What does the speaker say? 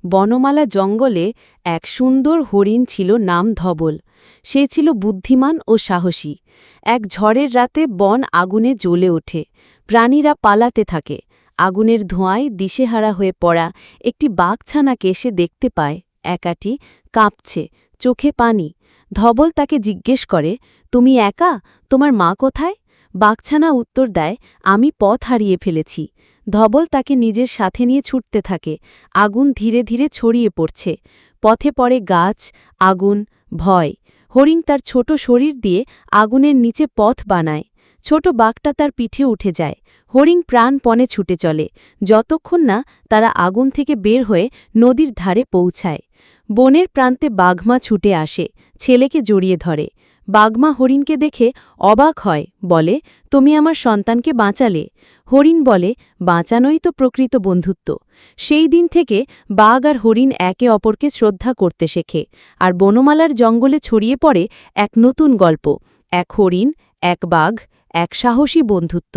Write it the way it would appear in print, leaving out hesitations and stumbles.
বনমালা জঙ্গলে এক সুন্দর হরিণ ছিল, নাম ধবল। সে ছিল বুদ্ধিমান ও সাহসী। এক ঝড়ের রাতে বন আগুনে জ্বলে ওঠে। প্রাণীরা পালাতে থাকে। আগুনের ধোঁয়ায় দিশেহারা হয়ে পড়া একটি বাঘছানাকে সে দেখতে পায়, একাটি, কাঁপছে, চোখে পানি। ধবল তাকে জিজ্ঞেস করে, তুমি একা? তোমার মা কোথায়? বাঘছানা উত্তর দেয়, আমি পথ হারিয়ে ফেলেছি। ধবল তাকে নিজের সাথে নিয়ে ছুটতে থাকে। আগুন ধীরে ধীরে ছড়িয়ে পড়ছে। পথে পড়ে গাছ, আগুন, ভয়। হরিণ তার ছোট শরীর দিয়ে আগুনের নিচে পথ বানায়। ছোট বাঘটা তার পিঠে উঠে যায়। হরিণ প্রাণপণে ছুটে চলে, যতক্ষণ না তারা আগুন থেকে বের হয়ে নদীর ধারে পৌঁছায়। বনের প্রান্তে বাঘমা ছুটে আসে, ছেলেকে জড়িয়ে ধরে। বাঘমা হরিণকে দেখে অবাক হয়, বলে, তুমি আমার সন্তানকে বাঁচালে। হরিণ বলে, বাঁচানোই তো প্রকৃত বন্ধুত্ব। সেই দিন থেকে বাঘ আর হরিণ একে অপরকে শ্রদ্ধা করতে শেখে, আর বনমালার জঙ্গলে ছড়িয়ে পড়ে এক নতুন গল্প, এক হরিণ, এক বাঘ, এক সাহসী বন্ধুত্ব।